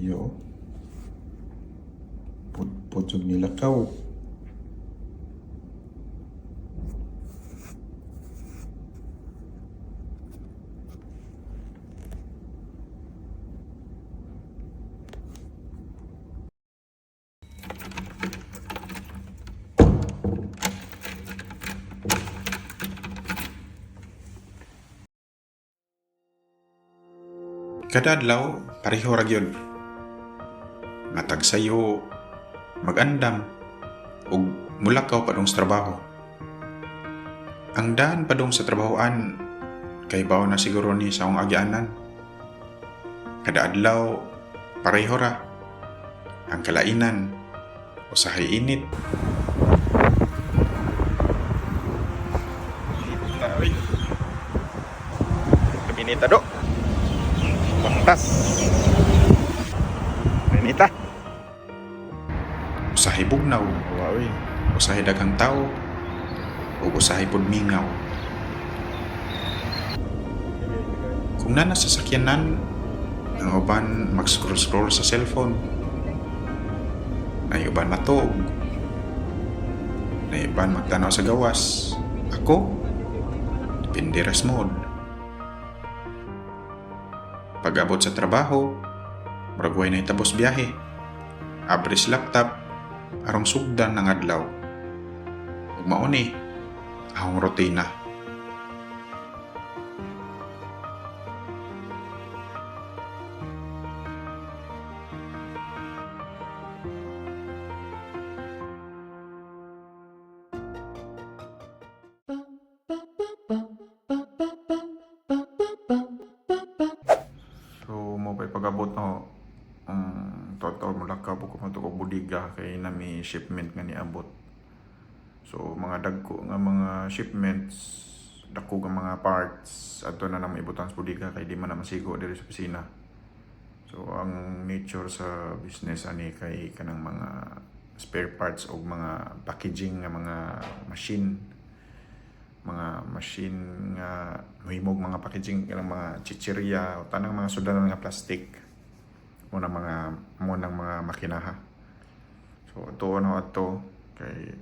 Iyo. Pudpud nilakaw. Kada adlaw pareho ra gyud. Matag sayo magandam ug mulakaw padung sa trabaho. Ang daan padung sa trabahoan kay bawo na siguro ni sa akong agyanan. Kada adlaw pareho ra. Ang kalainan usahay init. Kabinita do. Pantas. Renita. Usahay bugnaw, waoy. Usahay daghang tao. O usahay pod mingaw. Kung nana sa sakyanan, ang uban mag-scroll-scroll sa cellphone. Ay uban matog. Ay uban magtanaw sa gawas. Ako, pindiras mode. Pag-abot sa trabaho, maragway na itabos biyahe. Abris laptop, arong sugdan ng adlaw. Ug mauni, ahong rutina. So, mo pa'y pag-abot no, total mulakaw po kung ito budiga kay na may shipment nga niabot. So, mga dagko nga mga shipments, dako nga mga parts, ato na naman ibutan sa budiga kay di man na masigo diri sa opisina. So, ang nature sa business ani kay kanang mga spare parts o mga packaging nga mga machine nga mahimog mga packaging kanang mga chichirya o tanang mga sudanan nga plastic mo ng mga makinaha. So ito ato kay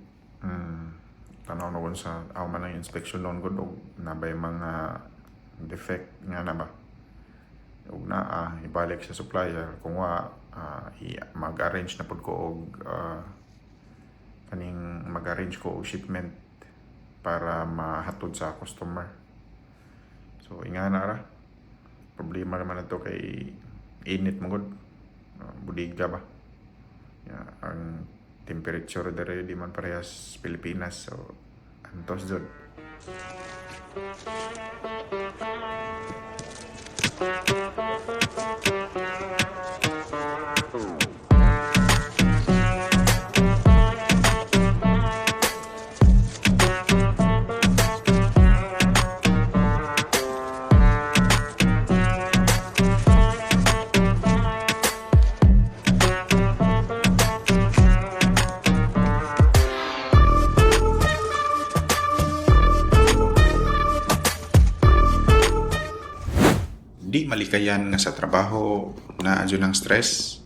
tanaw na sa aw man ang inspection noon gud og nabay mga defect nga na ba ug naa ibalik sa supplier kung mag-arrange na pud ko og kaning mag-arrange ko og shipment para mahatod sa customer. So ingana ra problema naman ito kay init mo gud budiga ba ang temperature dere di man parehas Pilipinas, so antos jud. Di malikayan nga sa trabaho na adyo ng stress,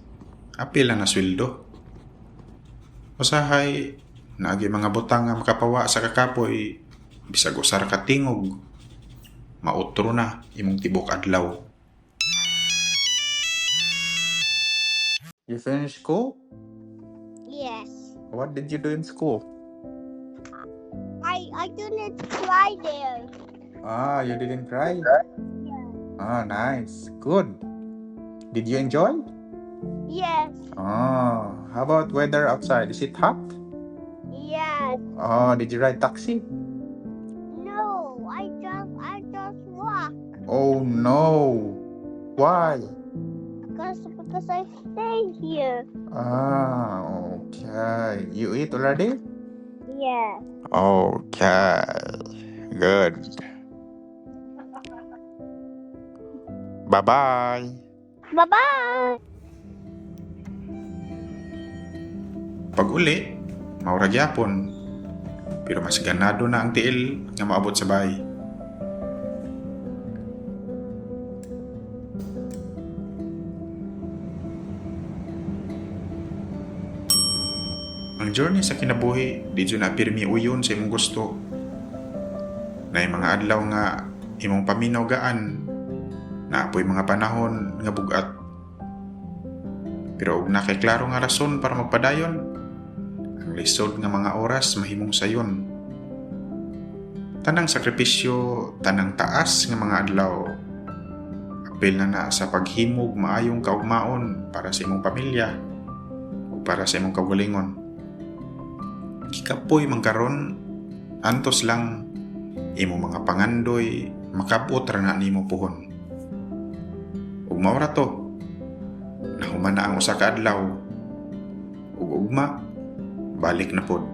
apil lang na sweldo. Usahay, naagi mga butang nga makapawa sa kakapoy, bisag usar ka tingog, mautro na imong tibok adlaw. You finished school? Yes. What did you do in school? I didn't cry there. Ah, you didn't cry? Yeah. Ah, nice. Good. Did you enjoy? Yes. Oh, how about weather outside? Is it hot? Yes. Oh, did you ride taxi? No, I just walk. Oh no. Why? Because I stay here. Ah, okay. You eat already? Yes. Okay. Good. Bye-bye. Bye-bye. Pag uli, maurag yapon. Pero mas ganado na ang tiil nga maabot sa bahay. Ang journey sa kinabuhi, di dyan na pirmi uyon sa imong gusto. Na mga adlaw nga imong paminaw gaan, na apoy mga panahon nga bugat. Pero og nakiklaro nga rason para magpadayon, ang lisod nga mga oras mahimong sayon. Tanang sakripisyo, tanang taas nga mga adlaw, apil na sa paghimog maayong kaugmaon para sa imong pamilya o para sa imong kaugalingon. Kikapoy mangkaron, antos lang imong mga pangandoy makabot ra na nimo puhon. Ug mao ra to, nahuman na ang usa ka adlaw, ug ugma balik na pod.